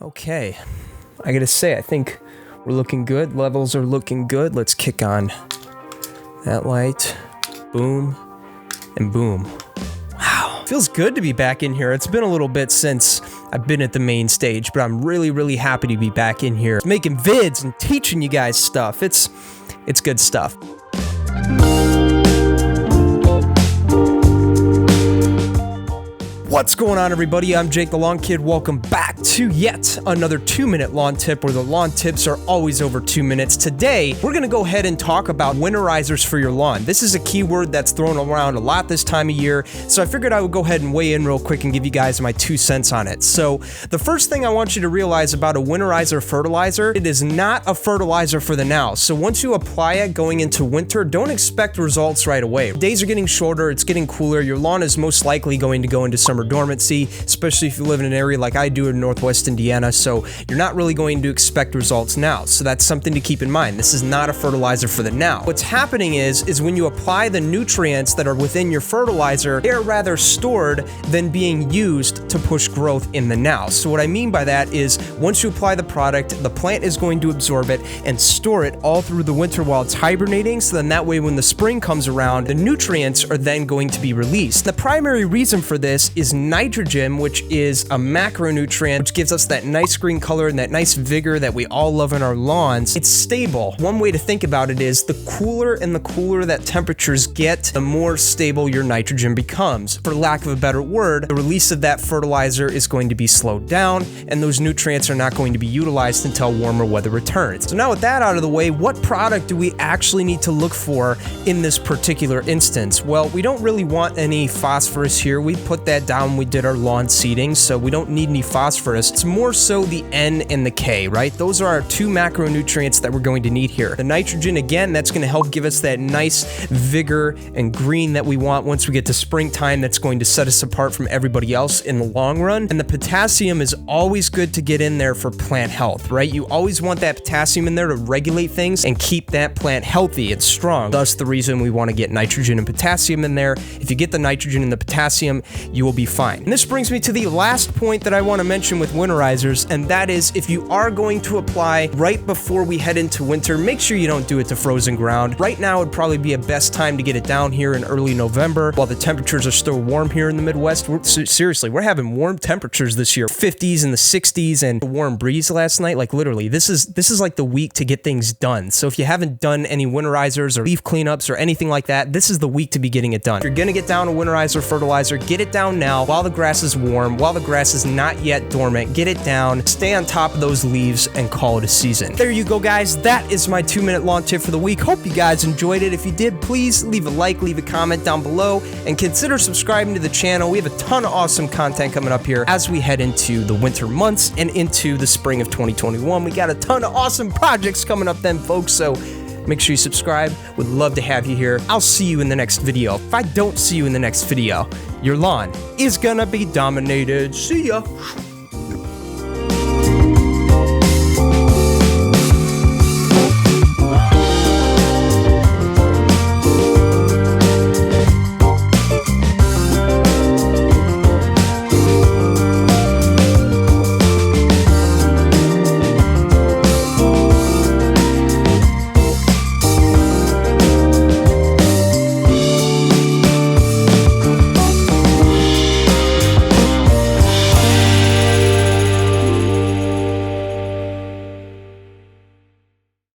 Okay, I gotta say, I think we're looking good. Levels are looking good. Let's kick on that light. Boom, and boom. Wow, feels good to be back in here. It's been a little bit since I've been at the main stage, but I'm really happy to be back in here, making vids and teaching you guys stuff. It's good stuff. What's going on, everybody? I'm Jake the Lawn Kid. Welcome back to yet another 2-minute lawn tip, where the lawn tips are always over 2 minutes. Today, we're going to go ahead and talk about winterizers for your lawn. This is a keyword that's thrown around a lot this time of year, so I figured I would go ahead and weigh in real quick and give you guys my 2 cents on it. So, the first thing I want you to realize about a winterizer fertilizer, it is not a fertilizer for the now. So once you apply it going into winter, don't expect results right away. Days are getting shorter, it's getting cooler, your lawn is most likely going to go into summer dormancy, especially if you live in an area like I do in Northwest Indiana, so you're not really going to expect results now. So that's something to keep in mind. This is not a fertilizer for the now. What's happening is when you apply the nutrients that are within your fertilizer, they're rather stored than being used to push growth in the now. So what I mean by that is once you apply the product, the plant is going to absorb it and store it all through the winter while it's hibernating, so then that way when the spring comes around, the nutrients are then going to be released. The primary reason for this is nitrogen, which is a macronutrient, which gives us that nice green color and that nice vigor that we all love in our lawns. It's stable. One way to think about it is the cooler that temperatures get, the more stable your nitrogen becomes. For lack of a better word, the release of that fertilizer is going to be slowed down, and those nutrients are not going to be utilized until warmer weather returns. So now with that out of the way, what product do we actually need to look for in this particular instance? Well, we don't really want any phosphorus here. We put that down when we did our lawn seeding, so we don't need any phosphorus. It's more so the N and the K, right? Those are our 2 macronutrients that we're going to need here. The nitrogen, again, that's going to help give us that nice vigor and green that we want once we get to springtime. That's going to set us apart from everybody else in the long run. And the potassium is always good to get in there for plant health, right? You always want that potassium in there to regulate things and keep that plant healthy and strong. Thus the reason we want to get nitrogen and potassium in there. If you get the nitrogen and the potassium, you will be fine. And this brings me to the last point that I want to mention with winterizers, and that is if you are going to apply right before we head into winter, make sure you don't do it to frozen ground. Right now would probably be a best time to get it down here in early November while the temperatures are still warm here in the Midwest. Seriously, we're having warm temperatures this year, 50s and the 60s, and a warm breeze last night. Like literally, this is like the week to get things done. So if you haven't done any winterizers or leaf cleanups or anything like that, this is the week to be getting it done. If you're gonna get down a winterizer fertilizer, get it down now while the grass is warm, while the grass is not yet dormant. Get it down, stay on top of those leaves, and call it a season. There you go, guys. That is my 2-minute lawn tip for the week. Hope you guys enjoyed it. If you did, please leave a like, leave a comment down below, and consider subscribing to the channel. We have a ton of awesome content coming up here as we head into the winter months and into the spring of 2021. We got a ton of awesome projects coming up then, folks, so make sure you subscribe. Would love to have you here. I'll see you in the next video. If I don't see you in the next video, your lawn is gonna be dominated. See ya.